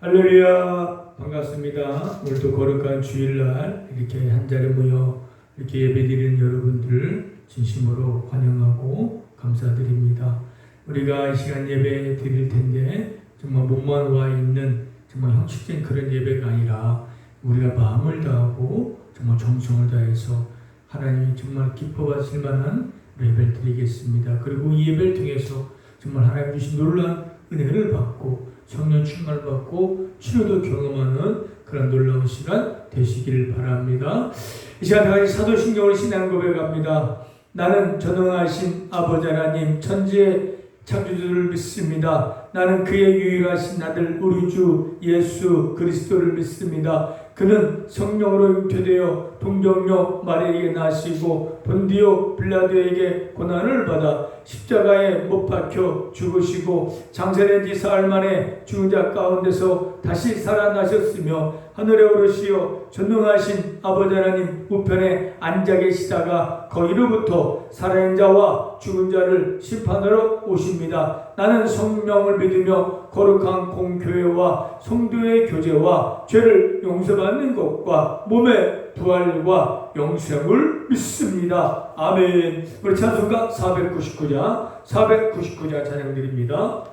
할렐루야, 반갑습니다. 오늘도 거룩한 주일날 이렇게 한자리 모여 이렇게 예배드리는 여러분들 진심으로 환영하고 감사드립니다. 우리가 이 시간 예배 드릴 텐데 정말 몸만 와 있는 정말 형식적인 그런 예배가 아니라 우리가 마음을 다하고 정말 정성을 다해서 하나님이 정말 기뻐하실 만한 예배를 드리겠습니다. 그리고 이 예배를 통해서 정말 하나님 주신 놀라운 은혜를 받고 성령 충만을 받고 치료도 경험하는 그런 놀라운 시간 되시기를 바랍니다. 이 시간 다 같이 사도신경을 신앙 고백합니다. 나는 전능하신 아버지 하나님 천지의 창조주를 믿습니다. 나는 그의 유일하신 아들 우리 주 예수 그리스도를 믿습니다. 그는 성령으로 잉태되어 동정녀 마리아에게 나시고 본디오 빌라도에게 고난을 받아 십자가에 못 박혀 죽으시고 장사된 지 사흘 만에 죽은 자 가운데서 다시 살아나셨으며 하늘에 오르시어 전능하신 아버지 하나님 우편에 앉아 계시다가 거기로부터 살아있는 자와 죽은 자를 심판하러 오십니다. 나는 성령을 믿으며 거룩한 공교회와 성도의 교제와 죄를 용서받는 것과 몸의 부활과 영생을 믿습니다. 아멘. 우리 찬송가 499장 찬양드립니다.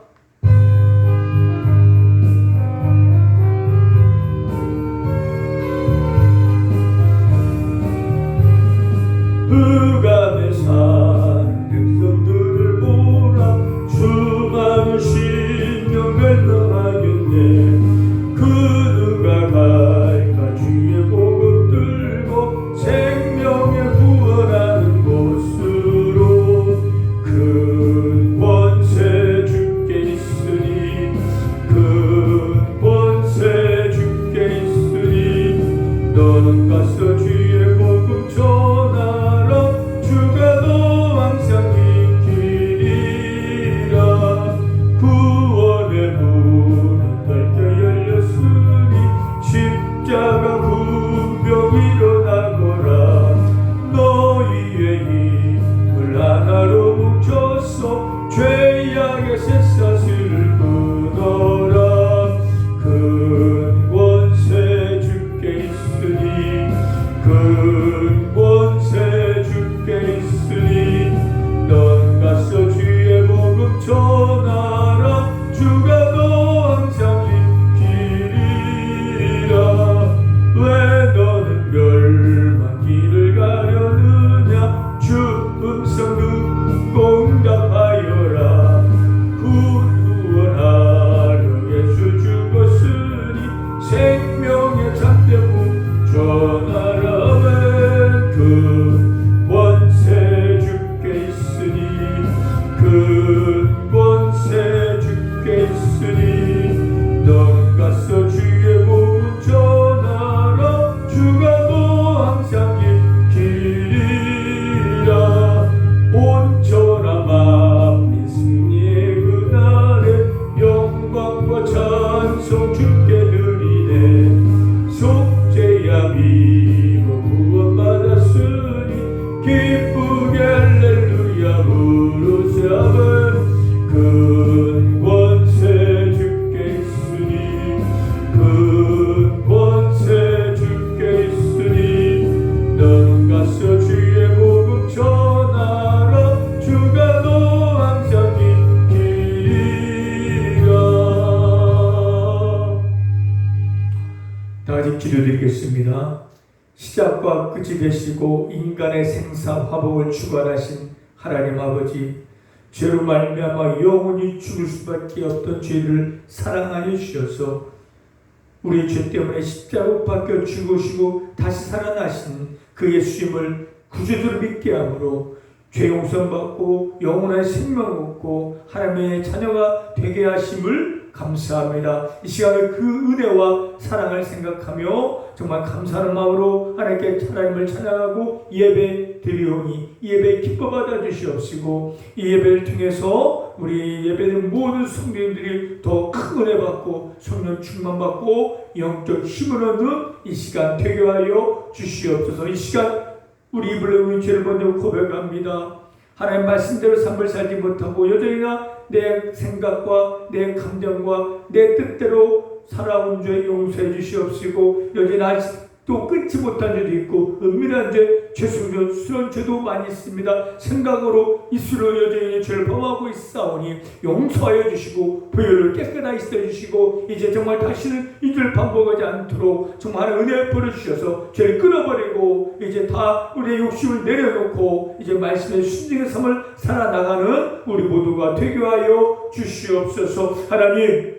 흑암에 산 백성들을 보라 수많은 신령을 명하겠네. 그 누가 갈까 주의 복음 들고 생명에 구원하는 곳으로. 큰 권세 주께 있으니 큰 권세 주께 있으니 너는 가서 주의 복음 전하라. 주가 너 항상 지키리라. 구원의 문은 넓게 열렸으니 십자가 군병 일어나거라. 너희의 힘을 하나로 뭉쳐서 죄악의 쇠사슬을 끊어라. 큰 권세 주께 있으니 큰 권세 주께 있으니 넌 가서 주의 복음 전하라. 주가 너 항상 지키리라. 왜 너는 멸망길을 가려느냐. 주 음성 듣고 응답하여라. 구원하려 예수 죽었으니 생명의 참되고 전하라. 큰 권세 주께 있으니 큰 권세 주께 있으니 넌 가서 주의 복음 전하라. 주가 너 항상 지키리라. 온전한 만민 승리의 그날에 영광과 찬송 주께 드리네. 속죄야 믿고 구원받았으니 기쁘게 할렐루야 부르세. 큰 권세 주께 있으니 큰 권세 주께 있으니 넌 가서 주의 복음 전하라. 주가 너 항상 지키리라. 다 같이 기도드리겠습니다. 시작과 끝이 되시고 인간의 생사 화복을 주관하신 하나님 아버지, 죄로 말미암아 영원히 죽을 수밖에 없던 죄를 사랑하여 주셔서 우리 죄 때문에 십자가에 박혀 죽으시고 다시 살아나신 그 예수님을 구주로 믿게 함으로 죄 용서받고 영원한 생명 얻고 하나님의 자녀가 되게 하심을 감사합니다. 이 시간에 그 은혜와 사랑을 생각하며 정말 감사하는 마음으로 하나님께 하나님을 찬양하고 예배 드리오니 이 예배 기뻐 받아 주시옵시고 이 예배를 통해서 우리 예배드린 모든 성도님들이 더 큰 은혜 받고 성령 충만 받고 영적 힘을 얻는 이 시간 되게 하여 주시옵소서. 이 시간 우리 입을 우리 죄를 먼저 고백합니다. 하나님 말씀대로 삶을 살지 못하고 여전히나 내 생각과 내 감정과 내 뜻대로 살아온 죄 용서해 주시옵시고 여전히 아직도 끊지 못한 죄도 있고 은밀한 죄, 죄수스러운 죄도 많이 있습니다. 생각으로 입술로 여전히 죄를 범하고 있사오니 용서하여 주시고 보혈로 깨끗하게 씻어주시고 이제 정말 다시는 이 죄를 반복하지 않도록 정말 은혜 부어주셔서 죄를 끊어버리고 이제 다 우리의 욕심을 내려놓고 이제 말씀의 순종의 삶을 살아나가는 우리 모두가 되게 하여 주시옵소서. 하나님,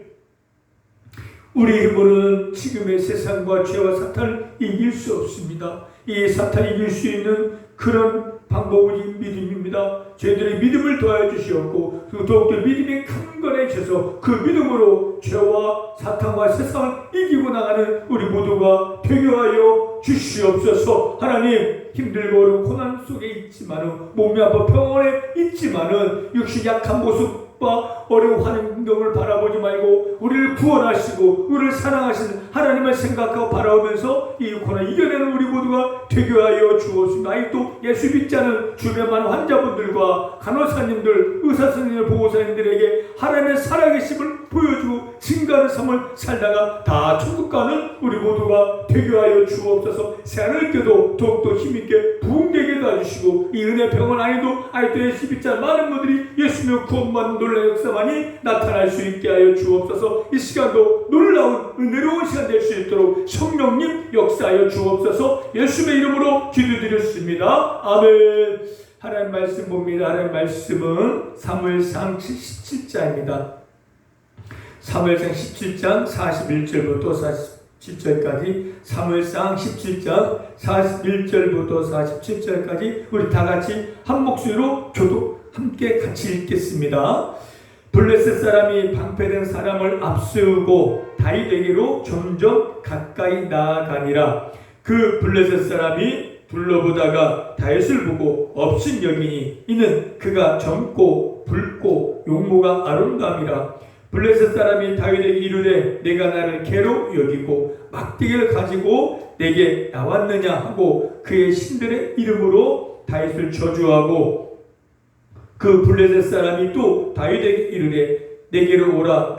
우리 힘으로는 지금의 세상과 죄와 사탄을 이길 수 없습니다. 이 사탄을 이길 수 있는 그런 방법은 믿음입니다. 저희들의 믿음을 도와주시옵고 더욱더 믿음이 강건해져서 그 믿음으로 죄와 사탄과 세상을 이기고 나가는 우리 모두가 되게 하여 주시옵소서. 하나님, 힘들고 어려운 고난 속에 있지만은 몸이 아파 병원에 있지만은 역시 약한 모습 어려운 환경을 바라보지 말고 우리를 구원하시고 우리를 사랑하시는 하나님을 생각하고 바라보면서 이 고난을 이겨내는 우리 모두가 되게 하여 주옵소서. 아직도 예수 믿지 않은 주변 많은 환자분들과 간호사님들, 의사선생님들, 보호사님들에게 하나님의 살아계심을 보여주고 증가하는 삶을 살다가 다 천국 가는 우리 모두가 되게 하여 주옵소서. 새하늘 께도 더욱더 힘있게 부흥되게 해주시고 이 은혜 병원 안에도 아직도 예수 믿지 않은 많은 분들이 예수님의 구원받는 놀라운 역사만이 나타날 수 있게 하여 주옵소서. 이 시간도 놀라운 은혜로운 시간 될 수 있도록 성령님 역사하여 주옵소서. 예수의 이름으로 기도드렸습니다. 아멘. 하나님 말씀 봅니다. 하나님 말씀은 사무엘상 17장입니다. 사무엘상 17장 41절부터 47절까지 사무엘상 17장 41절부터 47절까지 우리 다 같이 한 목소리로 함께 같이 읽겠습니다. 블레셋 사람이 방패된 사람을 앞세우고 다윗에게로 점점 가까이 나아가니라. 그 블레셋 사람이 둘러보다가 다윗을 보고 업신여기니 이는 그가 젊고 붉고 용모가 아름다움이라. 블레셋 사람이 다윗에게 이르되 내가 나를 개로 여기고 막대기를 가지고 내게 나왔느냐 하고 그의 신들의 이름으로 다윗을 저주하고 그 블레셋 사람이 또 다윗에게 이르되 내게로 오라.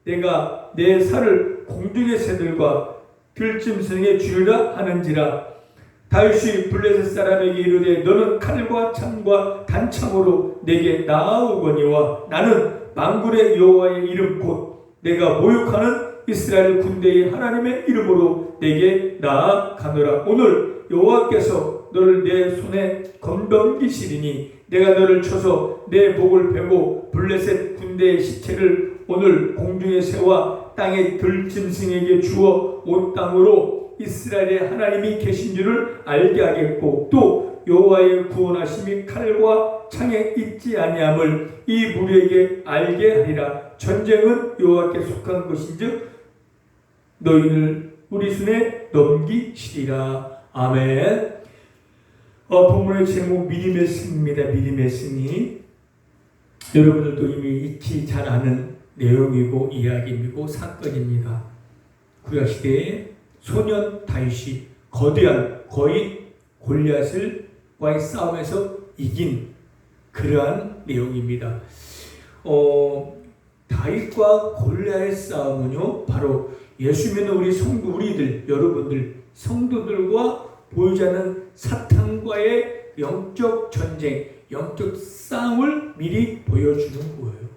내가 내 살을 공중의 새들과 들짐승에 주리라 하는지라. 다윗이 블레셋 사람에게 이르되 너는 칼과 창과 단창으로 내게 나아오거니와 나는 만군의 여호와의 이름 곧 내가 모욕하는 이스라엘 군대의 하나님의 이름으로 내게 나아가노라. 오늘 여호와께서 너를 내 손에 건넘기시리니 내가 너를 쳐서 내 목을 베고 블레셋 군대의 시체를 오늘 공중의 새와 땅의 들짐승에게 주어 온 땅으로 이스라엘의 하나님이 계신 줄을 알게 하겠고 또 여호와의 구원하심이 칼과 창에 있지 아니함을 이 무리에게 알게 하리라. 전쟁은 여호와께 속한 것인즉 너희를 우리 손에 넘기시리라. 아멘. 본문의 제목 믿음의 승리입니다. 믿음의 승리. 여러분들도 이미 익히 잘 아는 내용이고 이야기이고 사건입니다. 구약시대에 소년 다윗이 거대한 거인 골리앗과의 싸움에서 이긴 그러한 내용입니다. 다윗과 골리앗의 싸움은요, 바로 예수 믿는 우리 우리들, 여러분들, 성도들과 보이지 않는 사탄과의 영적 전쟁, 영적 싸움을 미리 보여주는 거예요.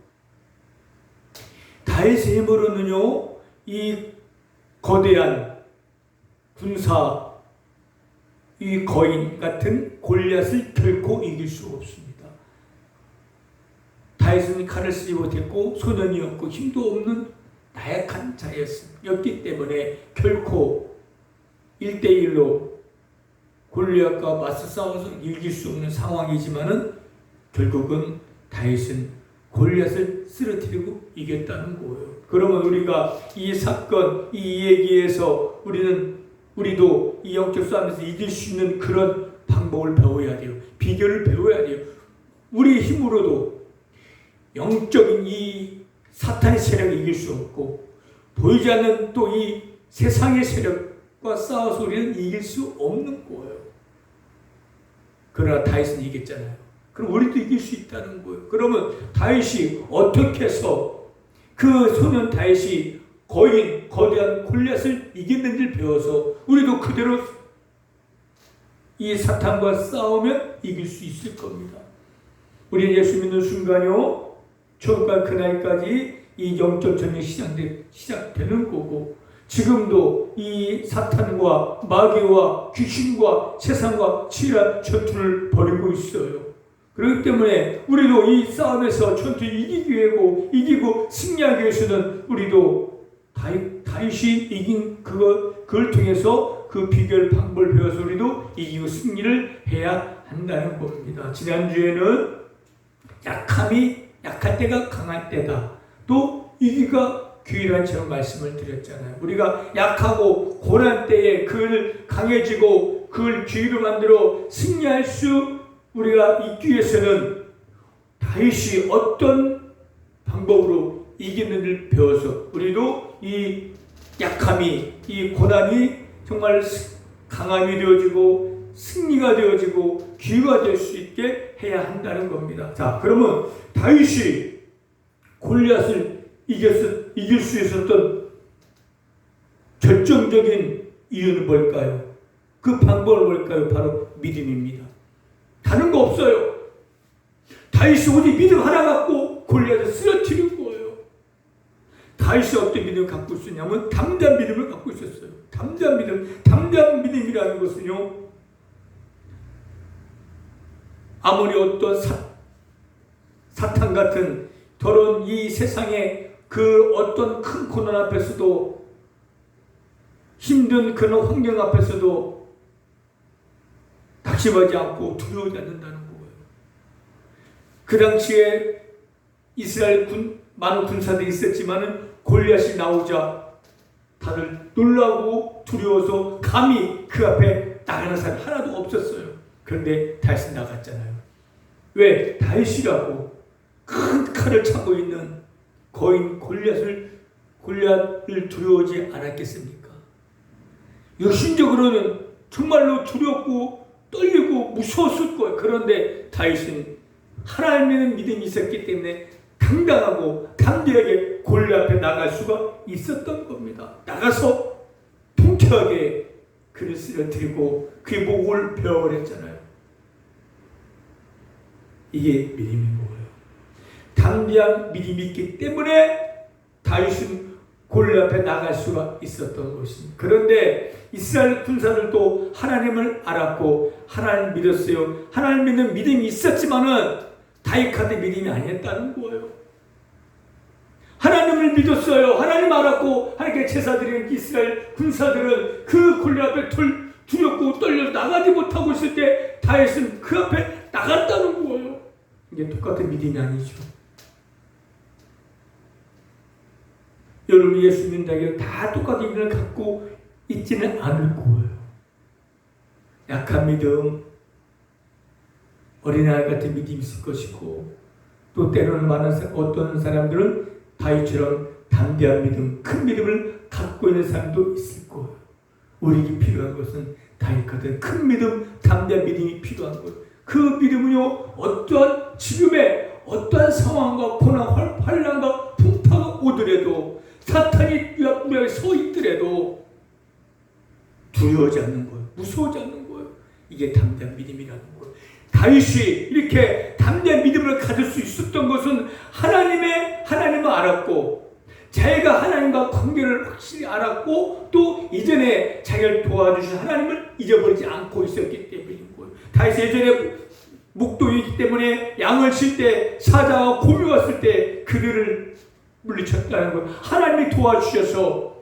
다윗의 힘으로는요, 이 거대한 군사, 이 거인 같은 골리앗을 결코 이길 수 없습니다. 다윗은 칼을 쓰지 못했고 소년이었고 힘도 없는 나약한 자였기 때문에 결코 1대1로 골리앗과 맞서 싸워서 이길 수 없는 상황이지만은 결국은 다윗은 골리앗을 쓰러뜨리고 이겼다는 거예요. 그러면 우리가 이 사건, 이 얘기에서 우리도 이 영적 싸움에서 이길 수 있는 그런 방법을 배워야 돼요. 비결을 배워야 돼요. 우리 힘으로도 영적인 이 사탄의 세력을 이길 수 없고 보이지 않는 또 이 세상의 세력과 싸워서 우리는 이길 수 없는 거예요. 그러나 다윗은 이겼잖아요. 그럼 우리도 이길 수 있다는 거예요. 그러면 다윗이 어떻게 해서 그 소년 다윗이 거인, 거대한 골리앗을 이겼는지를 배워서 우리도 그대로 이 사탄과 싸우면 이길 수 있을 겁니다. 우리는 예수 믿는 순간요, 처음과 그날까지 이 영적 전쟁이 시작되는 거고, 지금도 이 사탄과 마귀와 귀신과 세상과 치열한 전투를 벌이고 있어요. 그렇기 때문에 우리도 이 싸움에서 전투 이기고 승리하기 위해서는 우리도 다윗이 이긴 그걸 통해서 그 비결 방법을 배워서 우리도 이기고 승리를 해야 한다는 겁니다. 지난주에는 약함이 약할 때가 강할 때다. 또 이기가 귀일한 처럼 말씀을 드렸잖아요. 우리가 약하고 고난 때에 그걸 강해지고 그걸 귀로 만들어 승리할 수 우리가 있기 위해서는 다윗이 어떤 방법으로 이기는지를 배워서 우리도 이 약함이, 이 고난이 정말 강함이 되어지고 승리가 되어지고 기회가 될 수 있게 해야 한다는 겁니다. 자, 그러면 다윗이 골리앗을 이길 수 있었던 결정적인 이유는 뭘까요? 그 방법은 뭘까요? 바로 믿음입니다. 다른 거 없어요. 다윗이 오직 믿음 하나 갖고 골리앗을 쓰러뜨린 거예요. 다윗이 어떤 믿음을 갖고 있었냐면 담대한 믿음을 갖고 있었어요. 담대한 믿음. 담대한 믿음이라는 것은요, 아무리 어떤 사탄 같은 더러운 이 세상의 그 어떤 큰 고난 앞에서도, 힘든 그런 환경 앞에서도 낙심하지 않고 두려워하지 않는다는 거예요. 그 당시에 이스라엘 많은 군사들이 있었지만은 골리앗이 나오자 다들 놀라고 두려워서 감히 그 앞에 나가는 사람이 하나도 없었어요. 그런데 다윗이 나갔잖아요. 왜? 다윗이라고 큰 칼을 차고 있는 거인 골리앗을 두려워하지 않았겠습니까? 육신적으로는 정말로 두렵고 떨리고 무서웠을 거예요. 그런데 다윗은 하나님의 믿음이 있었기 때문에 당당하고 담대하게 골리앗 앞에 나갈 수가 있었던 겁니다. 나가서 통쾌하게 그를 쓰러뜨리고 그의 목을 베어버렸잖아요. 이게 믿음인 거예요. 담대한 믿음이 있기 때문에 다윗은 골리앗 앞에 나갈 수가 있었던 것입니다. 그런데 이스라엘 군사들도 하나님을 알았고 하나님을 믿었어요. 하나님 믿는 믿음이 있었지만은 다윗한테 믿음이 아니었다는 거예요. 하나님을 믿었어요. 하나님 알았고 하나님께 제사 드리는 이스라엘 군사들은 그 골리앗 앞에 두렵고 떨려서 나가지 못하고 있을 때 다윗은 그 앞에 나갔다는 거예요. 이게 똑같은 믿음이 아니죠. 여러분 예수 믿는다고 다 똑같은 믿음을 갖고 있지는 않을 거예요. 약한 믿음, 어린아이 같은 믿음이 있을 것이고, 또 때로는 어떤 사람들은 다윗처럼 담대한 믿음, 큰 믿음을 갖고 있는 사람도 있을 거예요. 우리에게 필요한 것은 다윗 같은 큰 믿음, 담대한 믿음이 필요한 거예요. 그 믿음은요, 어떠한 지금의 어떠한 상황과 고난, 환난과 풍파가 오더라도, 사탄이 우리에게 서 있더라도 두려워하지 않는 거예요. 무서워하지 않는 거예요. 이게 담대한 믿음이라는 거예요. 다윗이 이렇게 담대한 믿음을 가질 수 있었던 것은 하나님을 알았고, 자기가 하나님과 관계를 확실히 알았고, 또 이전에 자기를 도와주신 하나님을 잊어버리지 않고 있었기 때문인 거예요. 다윗이 예전에 목동이기 때문에 양을 칠 때 사자와 곰이 왔을 때 그들을 물리쳤다는 거예요. 하나님이 도와주셔서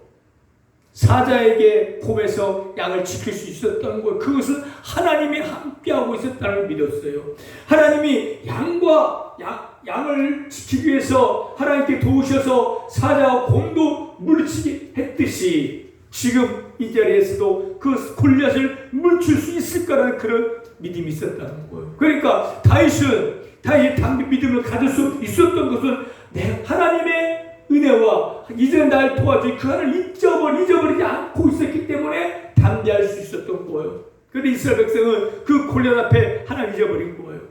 사자에게 곰에서 양을 지킬 수 있었다는 거예요. 그것은 하나님이 함께하고 있었다는 걸 믿었어요. 하나님이 양을 지키기 위해서 하나님께 도우셔서 사자와 곰도 물리치게 했듯이 지금 이 자리에서도 그 골리앗을 물칠 수 있을 거라는 그런 믿음이 있었다는 거예요. 그러니까 다윗이 담대한 믿음을 가질 수 있었던 것은 하나님의 은혜와 이전에 날 도와준 그 하나님을 잊어버리지 않고 있었기 때문에 담대할 수 있었던 거예요. 그런데 이스라엘 백성은 그 골리앗 앞에 하나님 잊어버린 거예요.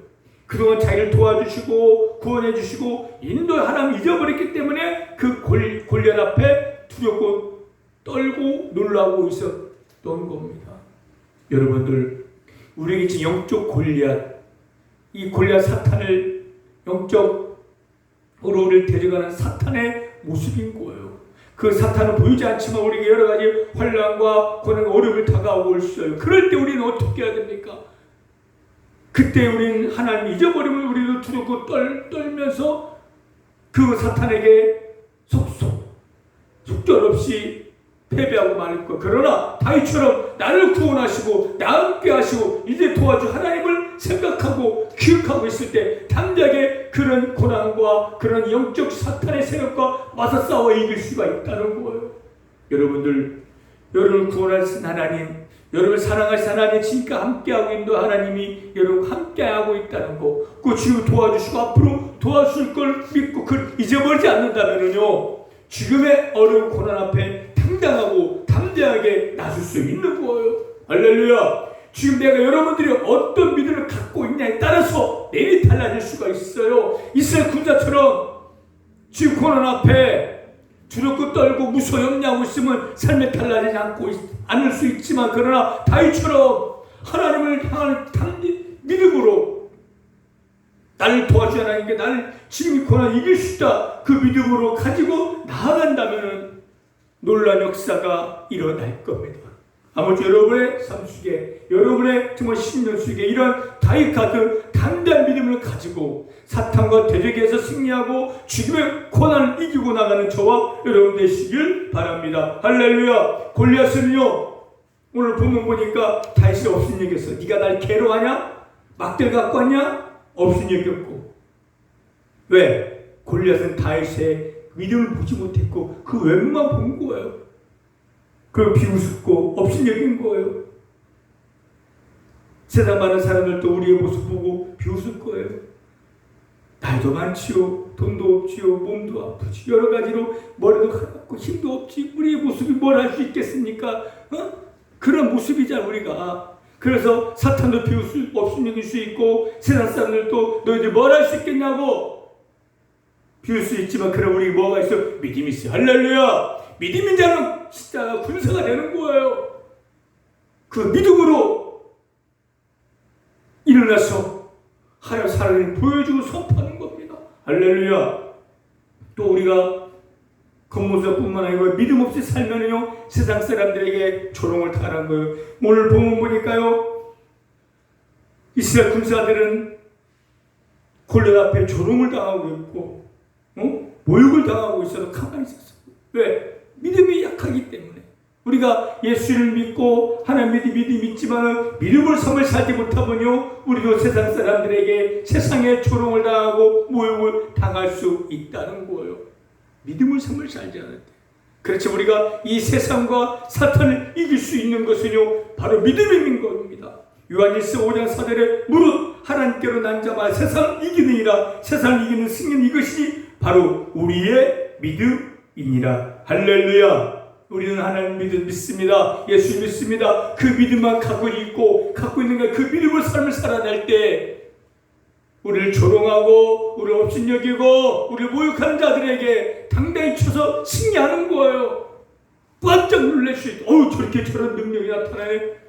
그동안 자기를 도와주시고 구원해 주시고 인도 하나님 잊어버렸기 때문에 그 골리앗 앞에 두렵고 떨고 놀라고 있었던 겁니다. 여러분들, 우리에게 지금 영적 골리앗, 이 골리앗 사탄을 영적으로 우리를 데려가는 사탄의 모습인 거예요. 그 사탄은 보이지 않지만 우리에게 여러 가지 환난과 고난, 어려움을 다가오고 있어요. 그럴 때 우리는 어떻게 해야 됩니까? 그때 우리는 하나님 잊어버리면 우리도 두렵고 떨면서 그 사탄에게 속절없이 패배하고 말을 거. 그러나 다윗처럼 나를 구원하시고 나 함께 하시고 이제 도와줄 하나님을 생각하고 기억하고 있을 때 담대하게 그런 고난과 그런 영적 사탄의 세력과 맞서 싸워 이길 수가 있다는 거예요. 여러분들, 여러분을 구원하신 하나님, 여러분을 사랑하신 하나님, 지금까지 함께하고 있는 하나님이 여러분 함께하고 있다는 거, 그 지금 도와주시고 앞으로 도와줄 걸 믿고 그걸 잊어버리지 않는다면요, 지금의 어려운 고난 앞에 당당하고 담대하게 나설 수 있는 거예요. 할렐루야. 지금 내가 여러분들이 어떤 믿음을 갖고 있냐에 따라서 내일이 달라질 수가 있어요. 이스라엘 군사처럼 지금 고난 앞에 두렵고 떨고 무서움냐고 있으면 삶에 달라지지 않을 수 있지만, 그러나 다윗처럼 하나님을 향하는 믿음으로 나를 도와주지 하나님께 나를 지금 이 고난 이길 수 있다, 그 믿음으로 가지고 나아간다면 놀라운 역사가 일어날 겁니다. 아무튼 여러분의 삶 속에, 여러분의 정말 10년 속에 이런 다윗 같은 담대한 믿음을 가지고 사탄과 대적에서 승리하고 죽음의 고난을 이기고 나가는 저와 여러분 되시길 바랍니다. 할렐루야. 골리앗은요, 오늘 본문 보니까 다윗이 없은 얘기했어. 네가 날 괴로워하냐? 막대를 갖고 왔냐? 없은 얘기였고. 왜? 골리앗은 다윗의 믿음을 보지 못했고 그 외모만 본 거예요. 그걸 비웃었고 없인 얘기인 거예요. 세상 많은 사람들도 우리의 모습 보고 비웃을 거예요. 나이도 많지요, 돈도 없지요, 몸도 아프지, 여러 가지로 머리도 가렵고 힘도 없지, 우리의 모습이 뭘 할 수 있겠습니까? 그런 모습이잖아 우리가. 그래서 사탄도 비웃을 없인 얘기일 수 있고 세상 사람들도 너희들 뭘 할 수 있겠냐고 비울 수 있지만, 그럼 우리 뭐가 있어? 믿음이 있어. 할렐루야. 믿음인 자는 진짜 군사가 되는 거예요. 그 믿음으로 일어나서 하여 사랑을 보여주고 선포하는 겁니다. 할렐루야. 또 우리가 겉모습뿐만 아니고 믿음 없이 살면요, 세상 사람들에게 조롱을 당하는 거예요. 오늘 보면 보니까요, 이스라엘 군사들은 골리앗 앞에 조롱을 당하고 있고 모욕을 당하고 있어도 가만히 있었어요. 왜? 믿음이 약하기 때문에. 우리가 예수를 믿고 하나님 믿음이 있지만 믿음을 삶을 살지 못하면요, 우리도 세상 사람들에게 세상에 조롱을 당하고 모욕을 당할 수 있다는 거예요. 믿음을 삶을 살지 않을 때. 그렇지, 우리가 이 세상과 사탄을 이길 수 있는 것은요, 바로 믿음인 겁니다. 요한일서 5장 4절에 무릇 하나님께로 난 자마 세상을 이기느니라. 세상을 이기는 승리는 이것이 바로 우리의 믿음이니라. 할렐루야. 우리는 하나님 믿습니다. 예수 믿습니다. 그 믿음만 갖고 있는 그 믿음을 삶을 살아낼 때 우리를 조롱하고 우리를 업신여기고 우리를 모욕하는 자들에게 당당히 쳐서 승리하는 거예요. 깜짝 놀랄 수 있다. 저렇게 저런 능력이 나타나네.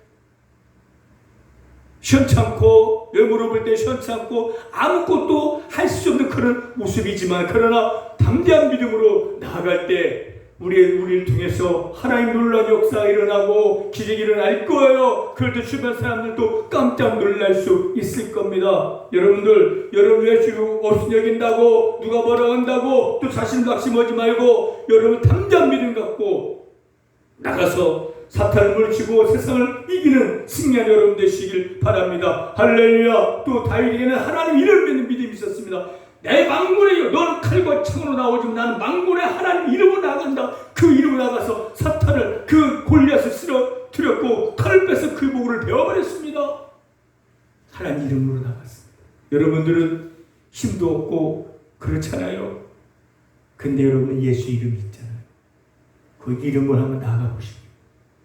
시원찮고, 외모로 볼 때 시원찮고 아무것도 할 수 없는 그런 모습이지만, 그러나 담대한 믿음으로 나아갈 때 우리를 통해서 하나님 놀라운 역사가 일어나고 기적이 일어날 거예요. 그럴 때 주변 사람들도 깜짝 놀랄 수 있을 겁니다. 여러분들, 여러분 왜 지금 없인 여긴다고 누가 뭐라 한다고 또 자신을 낙심하지 말고 여러분 담대한 믿음 갖고 나가서 사탄을 물리치고 세상을 이기는 승리한 여러분 되시길 바랍니다. 할렐루야. 또 다윗에게는 하나님 이름을 믿는 믿음이 있었습니다. 내 망군에 너는 칼과 창으로 나오지만 나는 망군에 하나님 이름으로 나간다. 그 이름으로 나가서 사탄을, 그 골리앗을 쓰러뜨렸고 칼을 빼서 그 목을 베어버렸습니다. 하나님 이름으로 나갔습니다. 여러분들은 힘도 없고 그렇잖아요. 근데 여러분은 예수 이름이 있잖아요. 그 이름을 한번 나가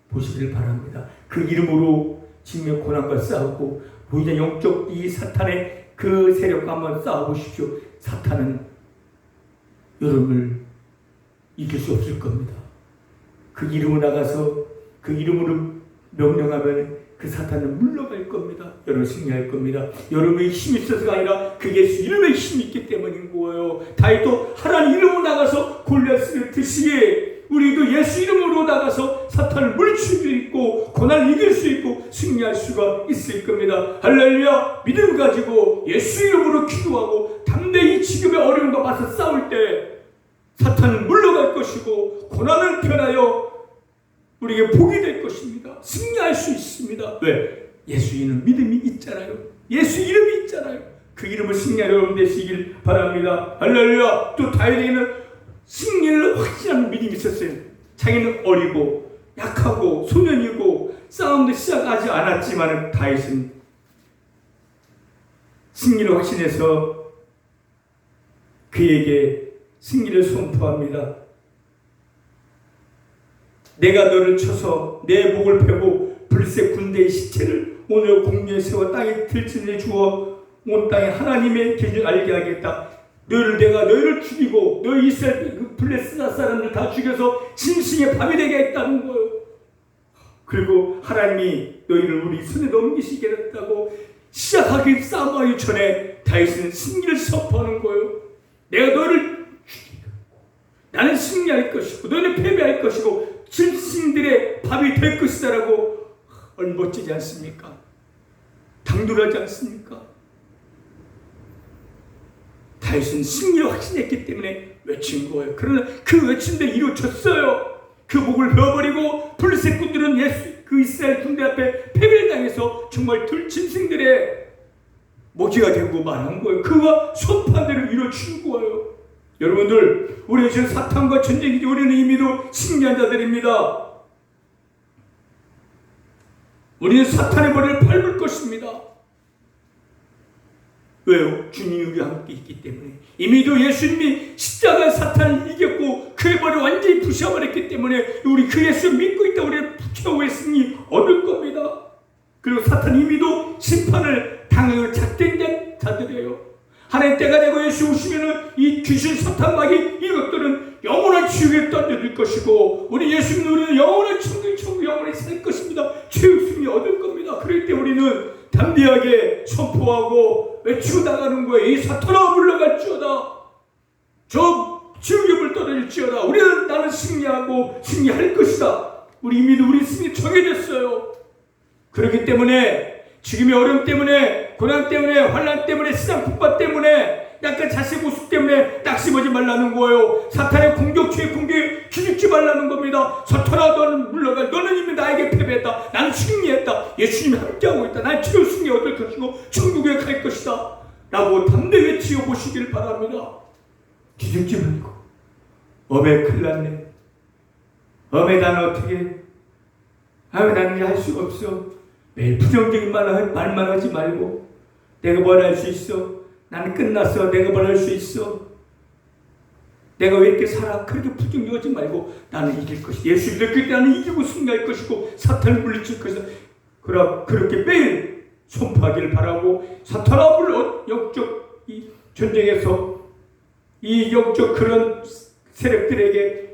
보시길 바랍니다. 그 이름으로 지금의 고난과 싸우고 보이자 영적 이 사탄의 그 세력과 한번 싸워보십시오. 사탄은 여러분을 이길 수 없을 겁니다. 그 이름으로 나가서 그 이름으로 명령하면 그 사탄은 물러갈 겁니다. 여러분 승리할 겁니다. 여러분의 힘이 있어서가 아니라 그 예수 이름에 힘이 있기 때문인 거예요. 다윗도 하나님 이름으로 나가서 골리앗을 드시기에 우리도 예수 이름으로 나가서 사탄을 물리칠 수 있고 고난을 이길 수 있고 승리할 수가 있을 겁니다. 할렐루야. 믿음 가지고 예수 이름으로 기도하고 담대히 지금의 어려움과 맞서 싸울 때 사탄은 물러갈 것이고 고난을 변하여 우리에게 복이 될 것입니다. 승리할 수 있습니다. 왜? 예수 이름 믿음이 있잖아요. 예수 이름이 있잖아요. 그 이름을 승리하려 여러분 되시길 바랍니다. 할렐루야. 또 다윗에게는 승리를 확신하는 믿음이 있었어요. 자기는 어리고 약하고 소년이고 싸움도 시작하지 않았지만 다윗은 승리를 확신해서 그에게 승리를 선포합니다. 내가 너를 쳐서 내 목을 베고 블레셋 군대의 시체를 오늘 공중에 세워 땅에 들짐에 주어 온 땅에 하나님의 계를 알게 하겠다. 내가 너희를 죽이고 너희 이스라엘 그 블레셋 사람들 다 죽여서 짐승의 밥이 되게 했다는 거예요. 그리고 하나님이 너희를 우리 손에 넘기시겠다고 시작하기 싸움하기 전에 다윗은 승리를 선포하는 거예요. 내가 너희를 죽이고 나는 승리할 것이고 너희는 패배할 것이고 짐승들의 밥이 될 것이다라고 얼마나 멋지지 않습니까? 당돌하지 않습니까? 다윗은 승리를 확신했기 때문에 외친 거예요. 그러나 그 외친데 이루어졌어요. 그 목을 베어버리고 블레셋 군들은 그 이스라엘 군대 앞에 패배를 당해서 정말 짐승들의 모기가 되고 말한 거예요. 그와 선포한 대로 이루어진 거예요. 여러분들, 우리는 지금 사탄과 전쟁이지 우리는 이미도 승리한 자들입니다. 우리는 사탄의 머리를 밟을 것입니다. 왜요? 주님이 우리와 함께 있기 때문에. 이미도 예수님이 십자가의 사탄을 이겼고 그의 머리를 완전히 부셔버렸기 때문에 우리 그 예수를 믿고 있다 우리는 최후의 승리 얻을 겁니다. 그리고 사탄 이미도 심판을 당하여 작정된 자들이에요. 하나님 때가 되고 예수 오시면은 이 귀신 사탄 마귀 이것들은 영원한 지옥에 던져질 것이고 우리 예수 믿는 우리는 영원한 천국 영원히 살 것입니다. 최후 승리 얻을 겁니다. 그럴 때 우리는 담대하게 선포하고 외치고 나가는 거예요. 이 사탄아 물러갈지어다. 저 지옥에 떨어질지어다. 우리는 나는 승리하고 승리할 것이다. 우리 이미 우리 승리 정해졌어요. 그렇기 때문에 지금의 어려움 때문에 고난 때문에 환난 때문에 시장 폭발 때문에 약간 자신의 모습 때문에 낙심하지 말라는 거예요. 사탄의 공격체의 공격에 기죽지 말라는 겁니다. 사탄아 너는 물러갈. 너는 이미 나에게 패배했다. 나는 승리했다. 예수님이 함께하고 있다. 난 최후 승리 얻을 것이고 천국에 갈 것이다 라고 담대히 외치어 보시길 바랍니다. 기죽지 말고 어메 큰일 났네. 어메 나는 어떻게 나는 이제 할 수가 없어. 매일 부정적인 말만 하지 말고 내가 뭘 할 수 있어? 나는 끝났어. 내가 뭘 할 수 있어? 내가 왜 이렇게 살아? 그렇게 부정적이지 말고 나는 이길 것이다. 예수 믿을 때 나는 이기고 승리할 것이고 사탄을 물리칠 것이다. 그렇게 매일 선포하기를 바라고 사탄아 물론 영적 이 전쟁에서 이 영적 그런 세력들에게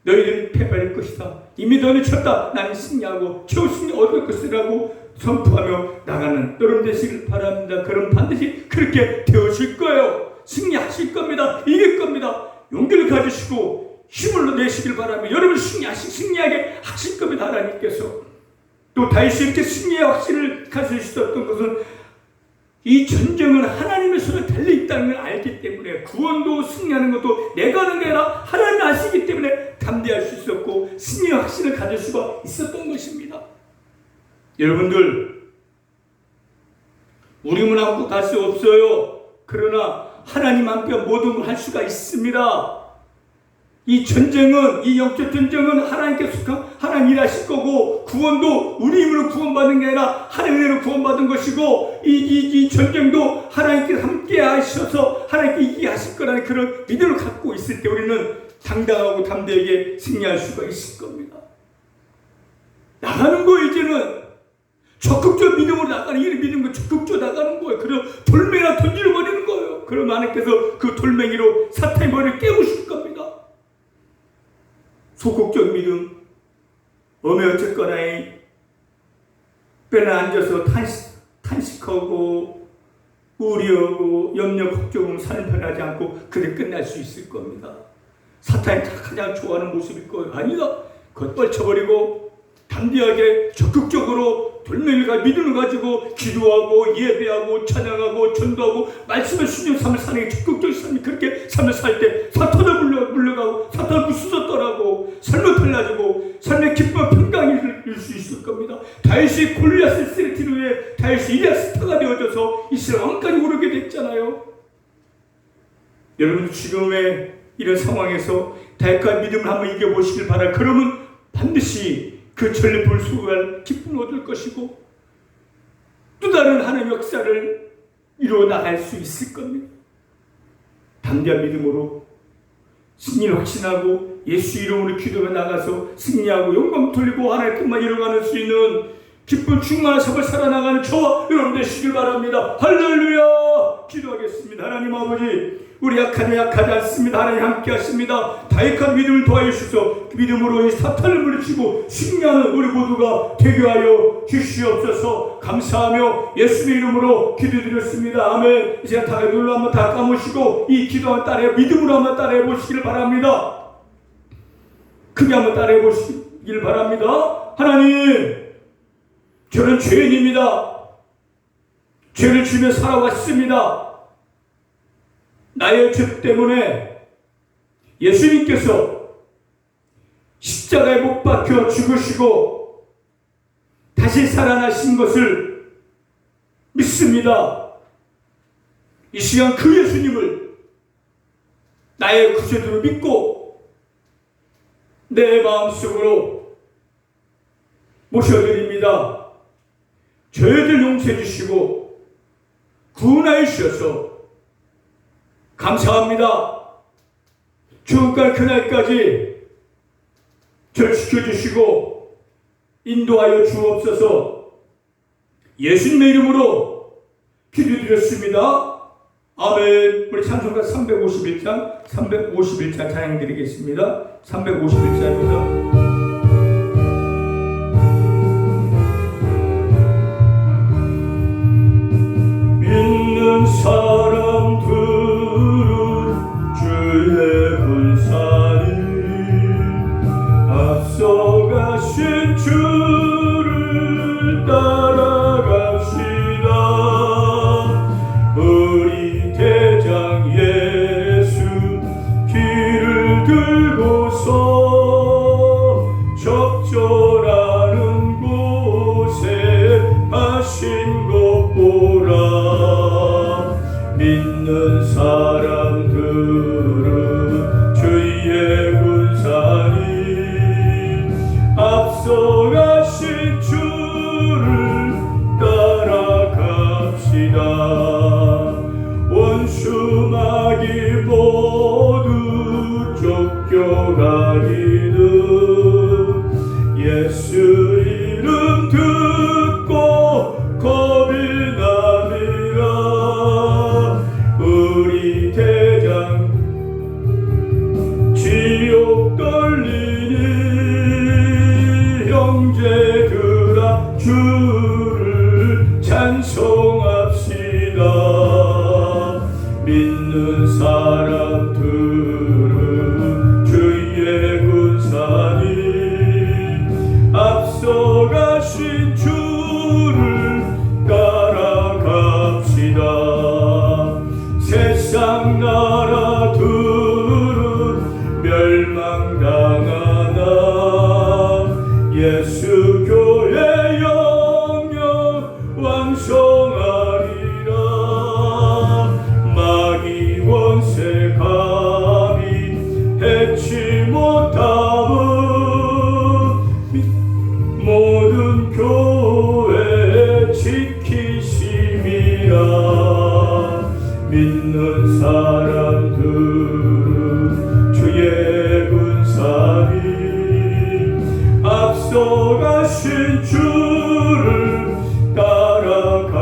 너희는 패배할 것이다. 이미 너희는 쳤다. 나는 승리하고 최후 승리 얻을 것이라고 선포하며 나가는 여러분 되시길 바랍니다. 그럼 반드시 그렇게 되어질 거예요. 승리하실 겁니다. 이길 겁니다. 용기를 가지시고 힘을 내시길 바랍니다. 여러분 승리하게 하실 겁니다. 하나님께서. 또 다윗이 이렇게 승리의 확신을 가질 수 있었던 것은 이 전쟁은 하나님의 손에 달려있다는 걸 알기 때문에 구원도 승리하는 것도 내가 하는 게 아니라 하나님이 아시기 때문에 담대할 수 있었고 승리의 확신을 가질 수가 있었던 것입니다. 여러분들, 우리만 하고 갈 수 없어요. 그러나 하나님 함께 모든 걸 할 수가 있습니다. 이 전쟁은, 이 영적 전쟁은 하나님께 속한 하나님 일하실 거고 구원도 우리 힘으로 구원받은 게 아니라 하나님으로 구원받은 것이고 이 전쟁도 하나님께 함께 하셔서 하나님께 이기게 하실 거라는 그런 믿음을 갖고 있을 때 우리는 당당하고 담대하게 승리할 수가 있을 겁니다. 나가는 거예요. 이제는 적극적 믿음으로 나가는 이 믿음으로 적극적으로 나가는 거예요. 그래서 돌멩이나 던지려 버리는 거예요. 그럼 하나님께서 그 돌멩이로 사탄의 머리를 깨우실 겁니다. 소극적 믿음, 어쨌거나 뼈에 앉아서 탄식하고 우려하고 염려 걱정하고 사는 편하지 않고 그래 끝날 수 있을 겁니다. 사탄이 가장 좋아하는 모습일 거예요. 아니다. 그것 떨쳐버리고 담대하게 적극적으로 돌멩이가 믿음을 가지고 기도하고 예배하고 찬양하고 전도하고 말씀을 순종 삶을 사는 게 적극적인 삶이 그렇게 삶을 살 때 사탄을 물러가고 사탄을 부수졌더라고 삶을 달라지고 삶의 기쁨과 평강이 이룰 수 있을 겁니다. 다윗이 골리앗을 쓰러뜨린 후에 다윗이 이리야 스타가 되어져서 이스라엘 왕까지 오르게 됐잖아요. 여러분 지금의 이런 상황에서 다윗과 믿음을 한번 이겨보시길 바라. 그러면 반드시 그 전리품을 수고할 기쁨을 얻을 것이고 또 다른 하나님의 역사를 이루어 나갈 수 있을 겁니다. 담대한 믿음으로 승리를 확신하고 예수 이름으로 기도에 나가서 승리하고 영광 돌리고 하나님의 뜻만 이루어가는 수 있는 기쁜 충만한 삶을 살아나가는 저와 여러분 되시길 바랍니다. 할렐루야! 기도하겠습니다. 하나님 아버지, 우리 약하지 않습니다. 하나님 함께 하십니다. 다익한 믿음을 도와주셔서 믿음으로 이 사탄을 물리치고 승리하는 우리 모두가 되게 하여 주시옵소서. 감사하며 예수의 이름으로 기도드렸습니다. 아멘. 이제 다 눈을 한번 다 감으시고 이 기도 한번 따라해 믿음으로 한번 따라해 보시길 바랍니다. 크게 한번 따라해 보시길 바랍니다. 하나님, 저는 죄인입니다. 죄를 지며 살아왔습니다. 나의 죄 때문에 예수님께서 십자가에 못 박혀 죽으시고 다시 살아나신 것을 믿습니다. 이 시간 그 예수님을 나의 구세주로 믿고 내 마음속으로 모셔드립니다. 죄를 용서해 주시고 구원하여 주셔서 감사합니다. 죽음과 그날까지 절 지켜주시고 인도하여 주옵소서. 예수님의 이름으로 기도드렸습니다. 아멘. 우리 찬송가 351장 찬양 드리겠습니다. 351장입니다. 믿는 사람들은 주의 군사를 앞서가신 주를 따라갑시다. 우리 대장 예수 길을 들고서 적절하는 곳에 하신 것 보라. 믿는 사람들은 주의 군사니 앞서가신 주를 따라갑시다. 원수마귀 모두 쫓겨가기는 예수 이름 듣고 겁이 남이라. 우리 대장 지옥 떨리니 형제들아 주를 찬송합시다. 믿는 사람들은 주의 군사니 앞서가신 주를 따라갑시다. 세상 나라들은 멸망당하나 예수 교회 영영 왕성하리라. 마귀 원세 감히 해치 못함은 모든 교회 지키심이라. 믿는 사람들은 주의 군사니 앞서가신 주를 따라갑시다.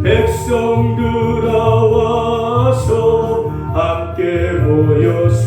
백성들아 와서 함께 모여서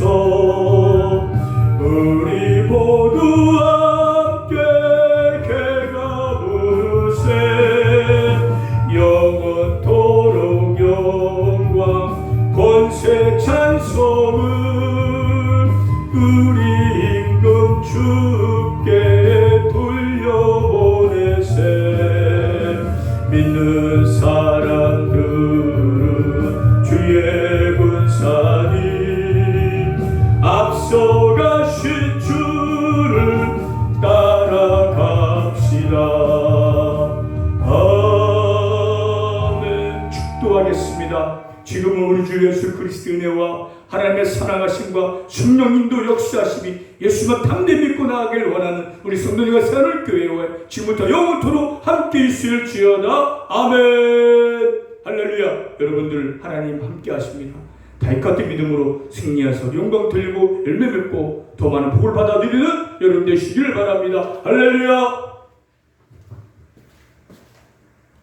그리스도의 은혜와 하나님의 사랑하심과 성령님도 역사하심이 예수만 담대 믿고 나아가길 원하는 우리 성도님과 새하늘교회와 지금부터 영원토록 함께 있을지어다. 아멘. 할렐루야. 여러분들 하나님 함께 하십니다. 다윗 같은 믿음으로 승리하서 영광 돌리고 열매 맺고 더 많은 복을 받아들이는 여러분 되시기를 바랍니다. 할렐루야.